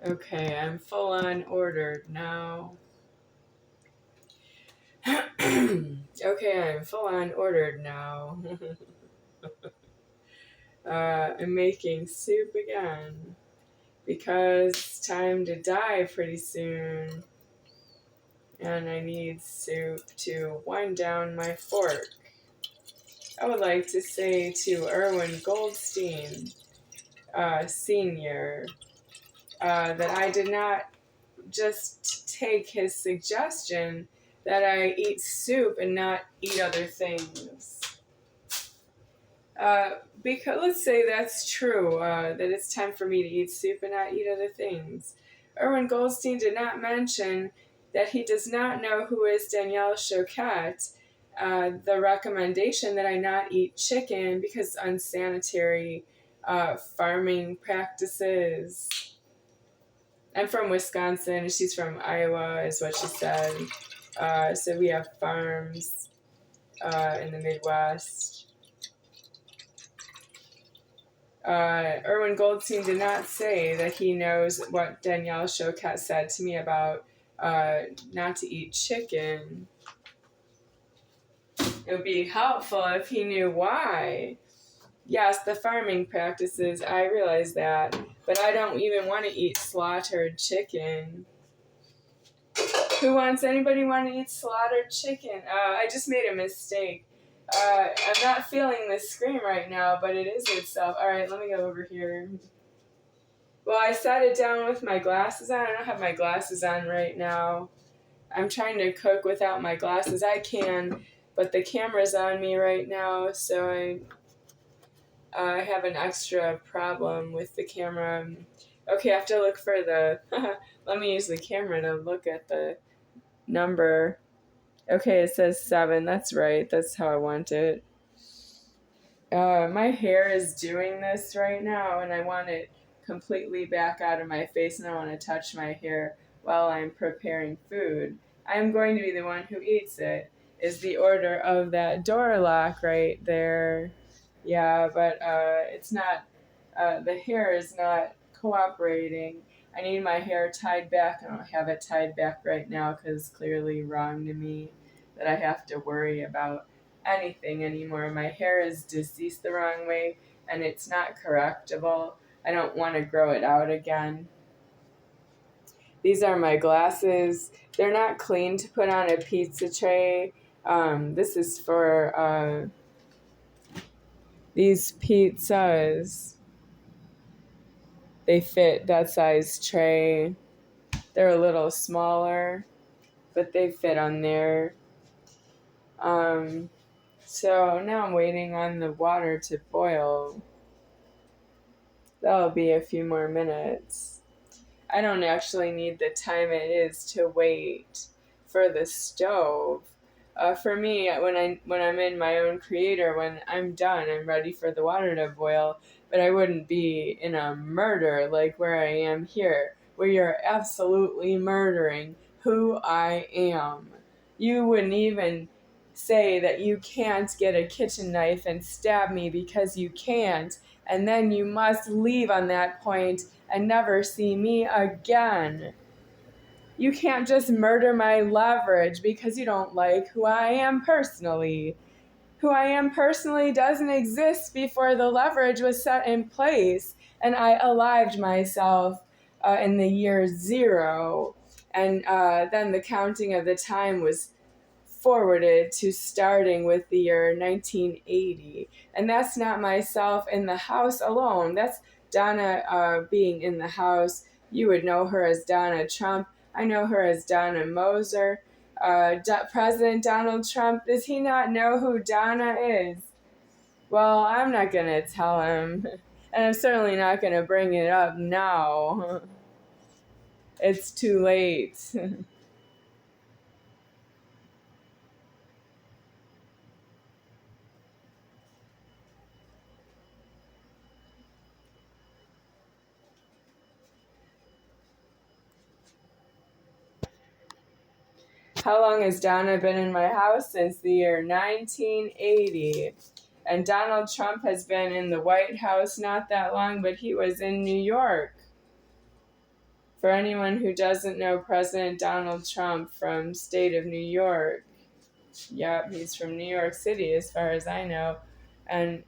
Okay, I'm full on ordered now. Okay, I'm full on ordered now. I'm making soup again because it's time to die pretty soon. And I need soup to wind down my fork. I would like to say to Erwin Goldstein, Sr., that I did not just take his suggestion that I eat soup and not eat other things. Because let's say that's true, that it's time for me to eat soup and not eat other things. Erwin Goldstein did not mention that he does not know who is Danielle Choquette, the recommendation that I not eat chicken because unsanitary farming practices. I'm from Wisconsin. She's from Iowa, is what she said. So we have farms in the Midwest. Erwin Goldstein did not say that he knows what Danielle Choquette said to me about not to eat chicken. It would be helpful if he knew why. Yes, the farming practices, I realize that, but I don't even want to eat slaughtered chicken. Anybody want to eat slaughtered chicken? I just made a mistake. I'm not feeling the scream right now, but it is itself. Alright, let me go over here. Well, I sat it down with my glasses on. I don't have my glasses on right now. I'm trying to cook without my glasses. I can, but the camera's on me right now, so I have an extra problem with the camera. Okay, I have to look for the... Let me use the camera to look at the number. Okay, it says 7. That's right. That's how I want it. My hair is doing this right now, and I want it completely back out of my face, and I want to touch my hair while I'm preparing food. I'm going to be the one who eats it, is the order of that door lock right there. Yeah, but it's not, the hair is not cooperating. I need my hair tied back. I don't have it tied back right now because it's clearly wrong to me that I have to worry about anything anymore. My hair is deceased the wrong way and it's not correctable. I don't want to grow it out again. These are my glasses. They're not clean to put on a pizza tray. This is for these pizzas. They fit that size tray. They're a little smaller, but they fit on there. So now I'm waiting on the water to boil. That'll be a few more minutes. I don't actually need the time it is to wait for the stove. For me, when I'm in my own creator, when I'm done, I'm ready for the water to boil. But I wouldn't be in a murder like where I am here, where you're absolutely murdering who I am. You wouldn't even say that you can't get a kitchen knife and stab me because you can't, and then you must leave on that point and never see me again. You can't just murder my leverage because you don't like who I am personally. Who I am personally doesn't exist before the leverage was set in place, and I alived myself in the year 0, and then the counting of the time was forwarded to starting with the year 1980. And that's not myself in the house alone. That's Donna being in the house. You would know her as Donna Trump. I know her as Donna Moser. President Donald Trump, does he not know who Donna is? Well, I'm not going to tell him. And I'm certainly not going to bring it up now. It's too late. How long has Donna been in my house? Since the year 1980. And Donald Trump has been in the White House not that long, but he was in New York For anyone who doesn't know President Donald Trump from state of New York, yep, he's from New York City as far as I know, and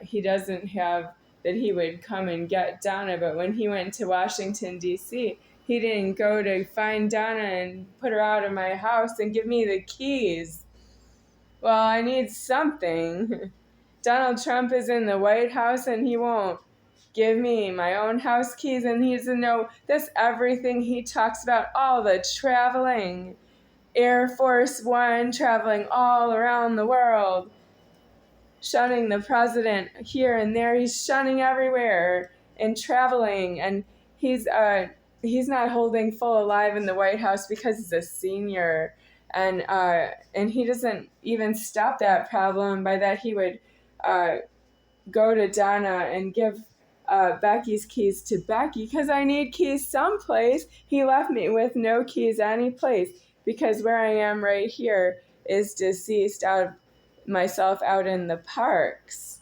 he doesn't have that he would come and get Donna, but when he went to Washington, D.C., he didn't go to find Donna and put her out of my house and give me the keys. Well, I need something. Donald Trump is in the White House and he won't give me my own house keys, and he doesn't know this everything he talks about, all the traveling. Air Force One traveling all around the world, shunning the president here and there. He's shunning everywhere and traveling, and he's not holding full alive in the White House because he's a senior, and he doesn't even stop that problem by that he would go to Donna and give Becky's keys to Becky because I need keys someplace. He left me with no keys any place because where I am right here is deceased out of myself out in the parks.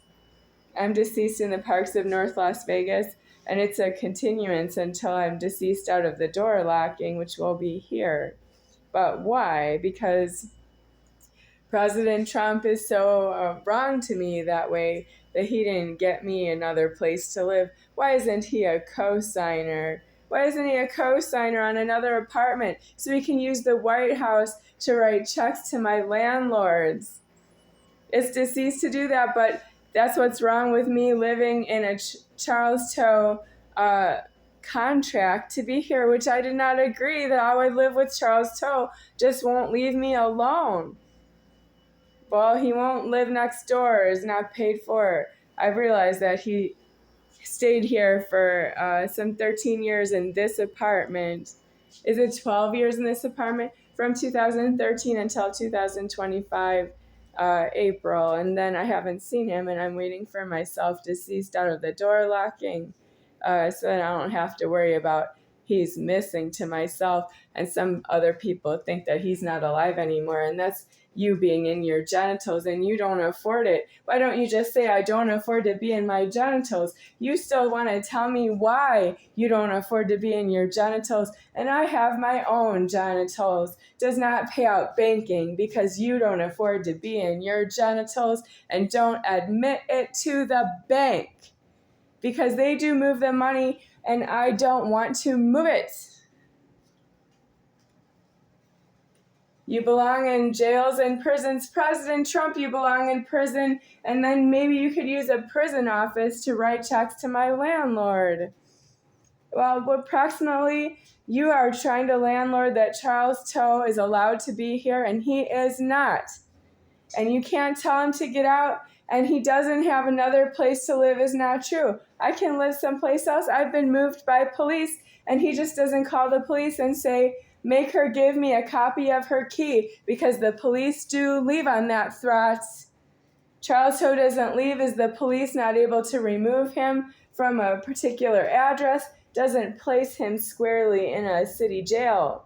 I'm deceased in the parks of North Las Vegas, and it's a continuance until I'm deceased out of the door locking, which will be here. But why? Because President Trump is so wrong to me that way that he didn't get me another place to live. Why isn't he a co-signer? Why isn't he a co-signer on another apartment so he can use the White House to write checks to my landlords? It's deceased to do that, but that's what's wrong with me living in a Charles Toe contract to be here, which I did not agree that I would live with Charles Toe. Just won't leave me alone. Well, he won't live next door, is not paid for. I've realized that he stayed here for some 13 years in this apartment. Is it 12 years in this apartment? From 2013 until 2025 April. And then I haven't seen him, and I'm waiting for myself deceased out of the door locking so that I don't have to worry about he's missing to myself. And some other people think that he's not alive anymore, and that's you being in your genitals, and you don't afford it. Why don't you just say, I don't afford to be in my genitals? You still want to tell me why you don't afford to be in your genitals, and I have my own genitals. Does not pay out banking because you don't afford to be in your genitals and don't admit it to the bank because they do move the money and I don't want to move it. You belong in jails and prisons. President Trump, you belong in prison, and then maybe you could use a prison office to write checks to my landlord. Well, approximately, you are trying to landlord that Charles Toe is allowed to be here, and he is not. And you can't tell him to get out, and he doesn't have another place to live is not true. I can live someplace else. I've been moved by police, and he just doesn't call the police and say, make her give me a copy of her key, because the police do leave on that threat. Charles Toe doesn't leave. Is the police not able to remove him from a particular address? Doesn't place him squarely in a city jail.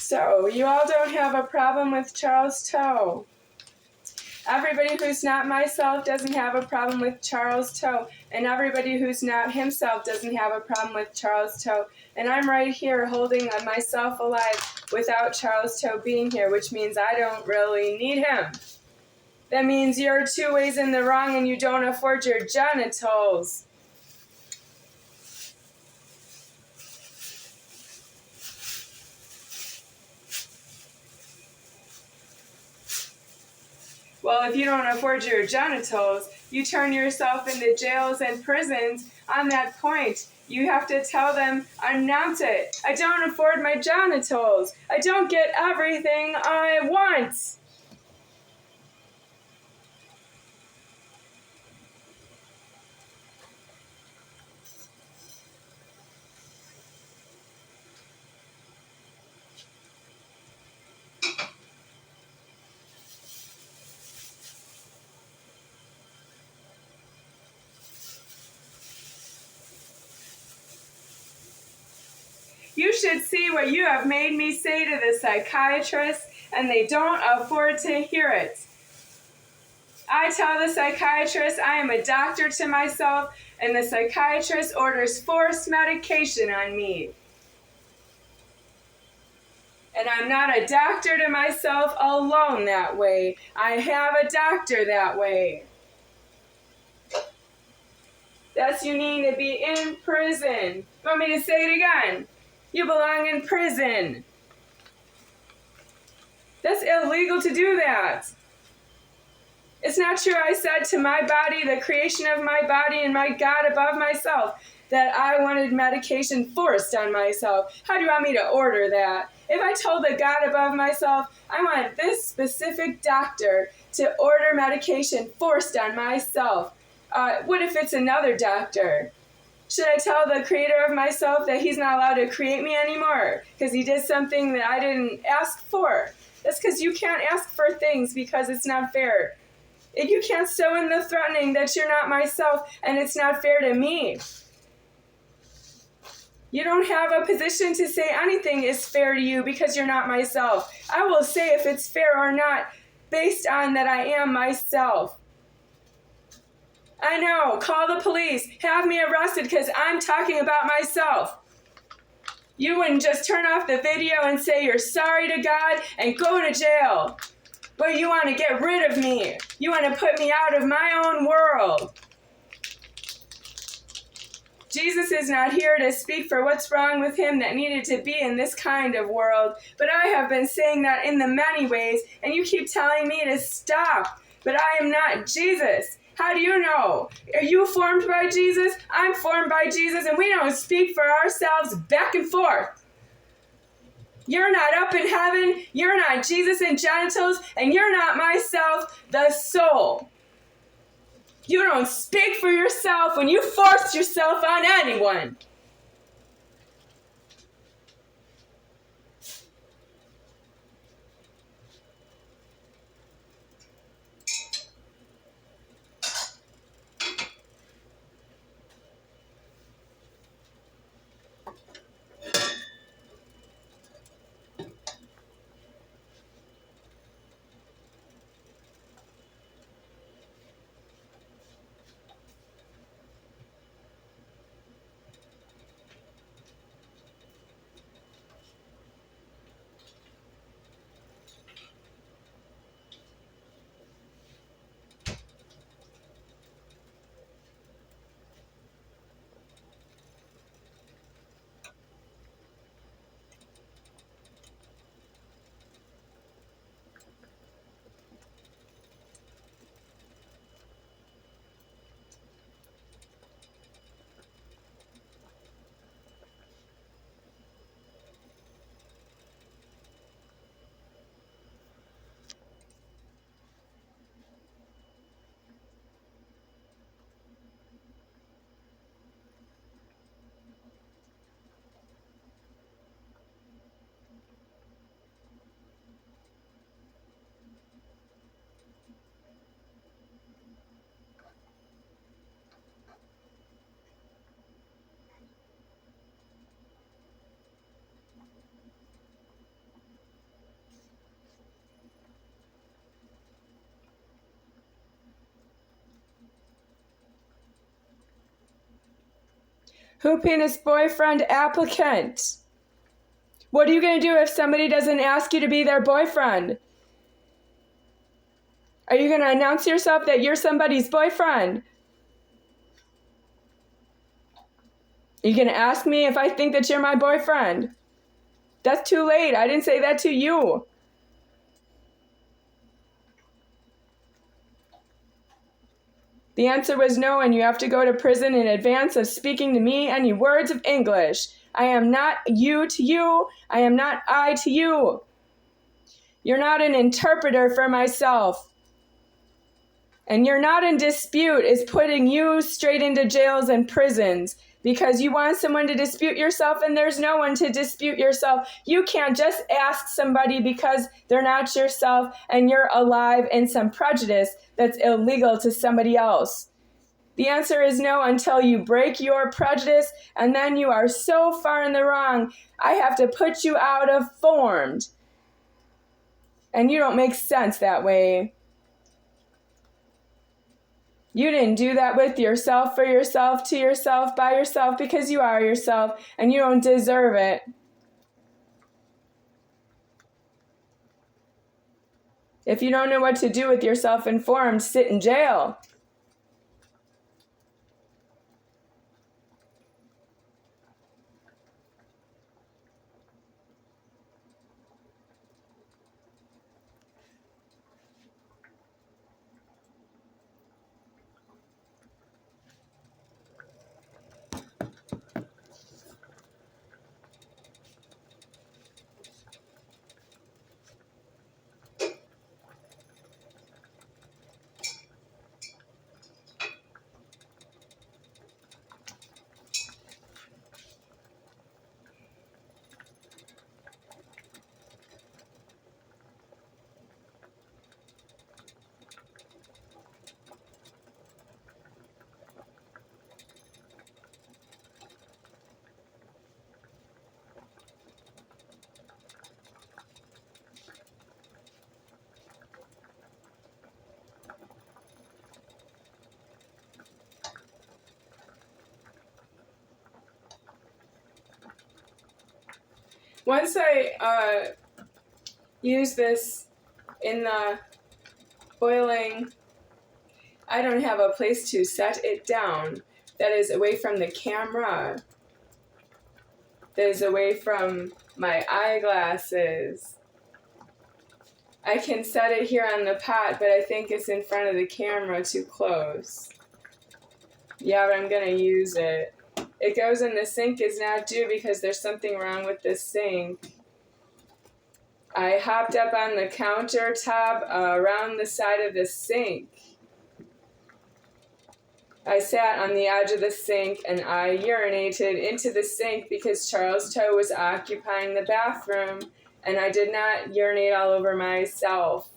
So, you all don't have a problem with Charles Toe. Everybody who's not myself doesn't have a problem with Charles Toe. And everybody who's not himself doesn't have a problem with Charles Toe. And I'm right here holding myself alive without Charles Toe being here, which means I don't really need him. That means you're 2 ways in the wrong and you don't afford your genitals. Well, if you don't afford your genitals, you turn yourself into jails and prisons on that point. You have to tell them, announce it. I don't afford my genitals. I don't get everything I want. You should see what you have made me say to the psychiatrist, and they don't afford to hear it. I tell the psychiatrist I am a doctor to myself, and the psychiatrist orders forced medication on me. And I'm not a doctor to myself alone that way. I have a doctor that way. Thus you need to be in prison. You want me to say it again? You belong in prison. That's illegal to do that. It's not true I said to my body, the creation of my body and my God above myself, that I wanted medication forced on myself. How do you want me to order that? If I told the God above myself, I want this specific doctor to order medication forced on myself, what if it's another doctor? Should I tell the creator of myself that he's not allowed to create me anymore because he did something that I didn't ask for? That's because you can't ask for things because it's not fair. If you can't sow in the threatening that you're not myself and it's not fair to me. You don't have a position to say anything is fair to you because you're not myself. I will say if it's fair or not based on that I am myself. I know, call the police, have me arrested because I'm talking about myself. You wouldn't just turn off the video and say you're sorry to God and go to jail. But you want to get rid of me. You want to put me out of my own world. Jesus is not here to speak for what's wrong with him that needed to be in this kind of world. But I have been saying that in the many ways, and you keep telling me to stop. But I am not Jesus. How do you know? Are you formed by Jesus? I'm formed by Jesus, and we don't speak for ourselves back and forth. You're not up in heaven, you're not Jesus in genitals, and you're not myself, the soul. You don't speak for yourself when you force yourself on anyone. Who penis boyfriend applicant? What are you going to do if somebody doesn't ask you to be their boyfriend? Are you going to announce yourself that you're somebody's boyfriend? Are you going to ask me if I think that you're my boyfriend? That's too late. I didn't say that to you. The answer was no, and you have to go to prison in advance of speaking to me any words of English. I am not you to you. I am not I to you. You're not an interpreter for myself. And you're not in dispute is putting you straight into jails and prisons because you want someone to dispute yourself and there's no one to dispute yourself. You can't just ask somebody because they're not yourself and you're alive in some prejudice that's illegal to somebody else. The answer is no until you break your prejudice, and then you are so far in the wrong, I have to put you out of form. And you don't make sense that way. You didn't do that with yourself, for yourself, to yourself, by yourself, because you are yourself, and you don't deserve it. If you don't know what to do with yourself informed, sit in jail. Once I use this in the boiling, I don't have a place to set it down that is away from the camera, that is away from my eyeglasses. I can set it here on the pot, but I think it's in front of the camera too close. Yeah, but I'm going to use it. It goes in the sink is not due because there's something wrong with the sink. I hopped up on the countertop around the side of the sink. I sat on the edge of the sink and I urinated into the sink because Charles Toe was occupying the bathroom and I did not urinate all over myself.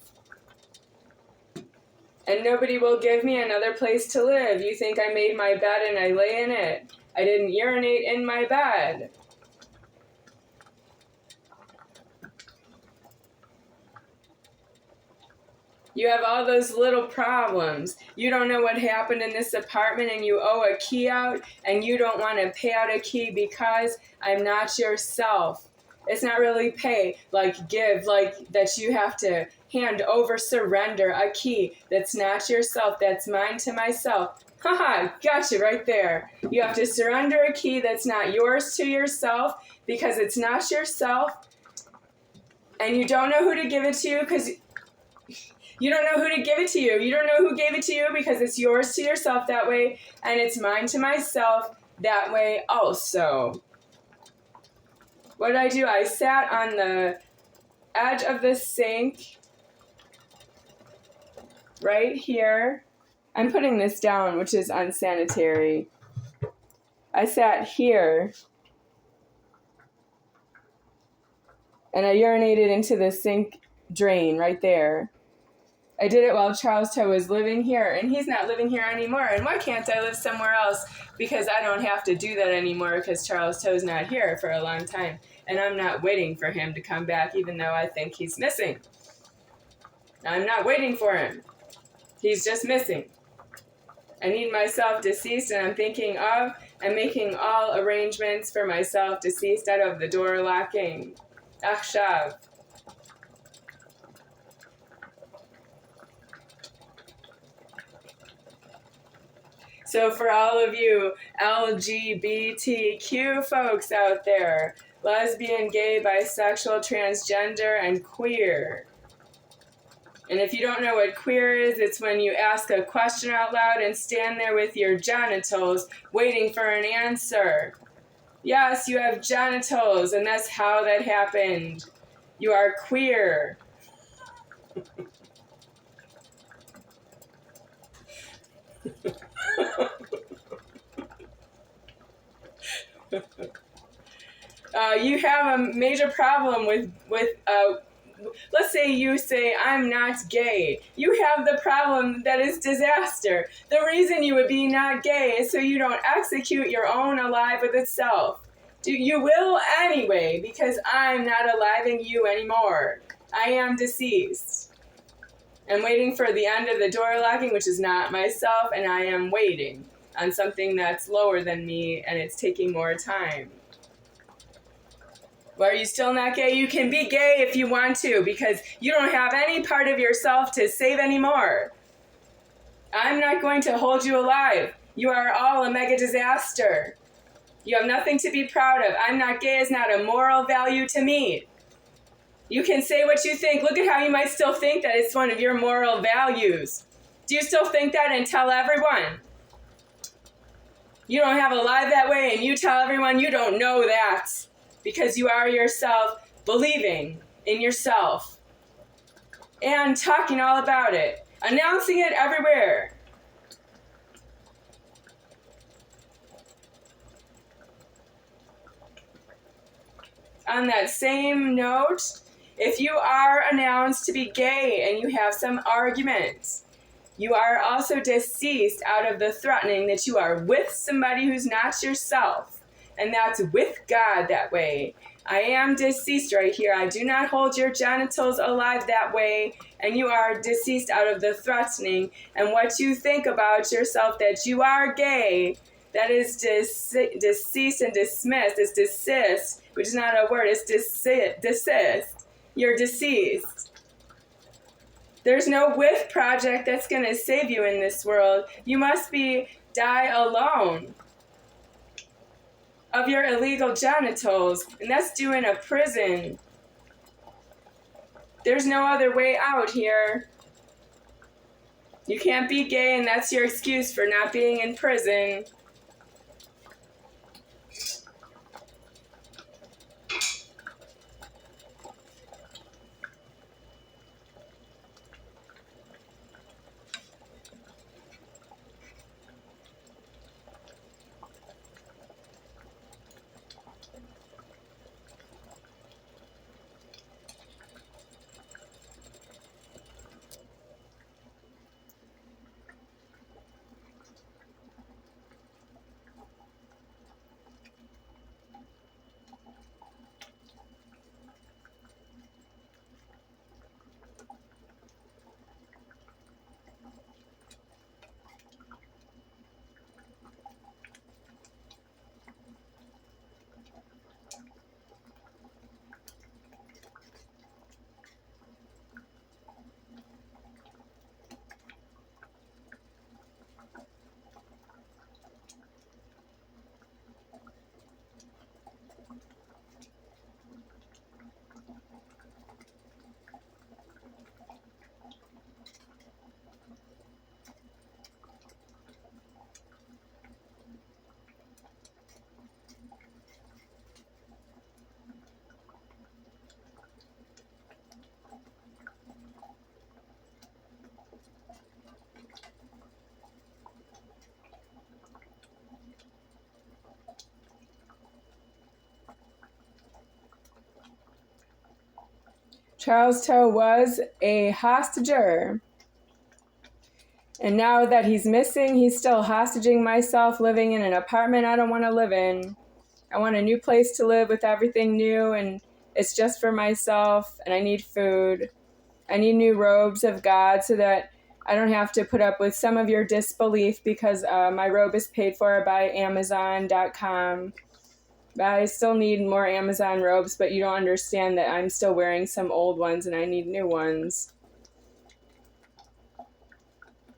And nobody will give me another place to live. You think I made my bed and I lay in it. I didn't urinate in my bed. You have all those little problems. You don't know what happened in this apartment and you owe a key out and you don't want to pay out a key because I'm not yourself. It's not really pay, like give, like that you have to hand over, surrender a key that's not yourself, that's mine to myself. Haha, gotcha right there. You have to surrender a key that's not yours to yourself because it's not yourself and you don't know who to give it to because you don't know who to give it to you. You don't know who gave it to you because it's yours to yourself that way and it's mine to myself that way also. What did I do? I sat on the edge of the sink right here. I'm putting this down, which is unsanitary. I sat here and I urinated into the sink drain right there. I did it while Charles Toe was living here, and he's not living here anymore. And why can't I live somewhere else? Because I don't have to do that anymore because Charles Toe's not here for a long time. And I'm not waiting for him to come back, even though I think he's missing. I'm not waiting for him. He's just missing. I need myself deceased, and I'm thinking of and making all arrangements for myself deceased out of the door locking. Achshav. So for all of you LGBTQ folks out there, lesbian, gay, bisexual, transgender, and queer, And if you don't know what queer is, it's when you ask a question out loud and stand there with your genitals waiting for an answer. Yes, you have genitals, and that's how that happened. You are queer. You have a major problem with let's say you say, I'm not gay. You have the problem that is disaster. The reason you would be not gay is so you don't execute your own alive with itself. You will anyway, because I'm not alive in you anymore. I am deceased. I'm waiting for the end of the door locking, which is not myself, and I am waiting on something that's lower than me, and it's taking more time. Well, are you still not gay? You can be gay if you want to, because you don't have any part of yourself to save anymore. I'm not going to hold you alive. You are all a mega disaster. You have nothing to be proud of. I'm not gay is not a moral value to me. You can say what you think. Look at how you might still think that it's one of your moral values. Do you still think that and tell everyone? You don't have a life that way, and you tell everyone you don't know that. Because you are yourself, believing in yourself and talking all about it, announcing it everywhere. On that same note, if you are announced to be gay and you have some arguments, you are also deceased out of the threatening that you are with somebody who's not yourself. And that's with God that way. I am deceased right here. I do not hold your genitals alive that way. And you are deceased out of the threatening. And what you think about yourself that you are gay, that is deceased and dismissed. It's desist, which is not a word. It's desist. You're deceased. There's no with project that's going to save you in this world. You must die alone of your illegal genitals, and that's due in a prison. There's no other way out here. You can't be gay, and that's your excuse for not being in prison. Charles Toe was a hostager. And now that he's missing, he's still hostaging myself, living in an apartment I don't want to live in. I want a new place to live with everything new, and it's just for myself, and I need food. I need new robes of God so that I don't have to put up with some of your disbelief because my robe is paid for by Amazon.com. I still need more Amazon robes, but you don't understand that I'm still wearing some old ones and I need new ones.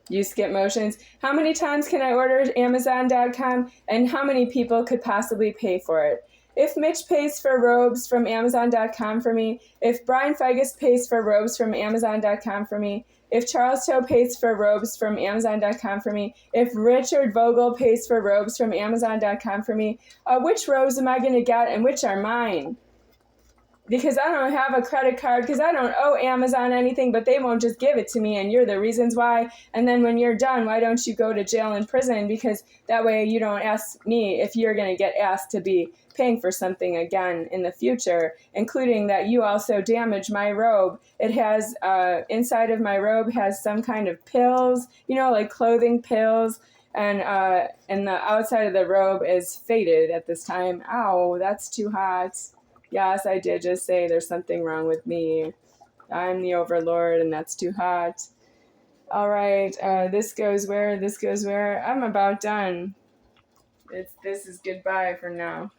You skip motions. How many times can I order Amazon.com, and how many people could possibly pay for it? If Mitch pays for robes from Amazon.com for me, if Brian Figus pays for robes from Amazon.com for me, if Charles Toe pays for robes from Amazon.com for me, if Richard Vogel pays for robes from Amazon.com for me, which robes am I going to get and which are mine? Because I don't have a credit card, because I don't owe Amazon anything, but they won't just give it to me, and you're the reasons why. And then when you're done, why don't you go to jail and prison? Because that way you don't ask me if you're going to get asked to be paying for something again in the future, including that you also damaged my robe. It has, inside of my robe has some kind of pills, like clothing pills, and the outside of the robe is faded at this time. Ow, that's too hot. Yes, I did just say there's something wrong with me. I'm the overlord, and that's too hot. All right, this goes where? This goes where? I'm about done. This is goodbye for now.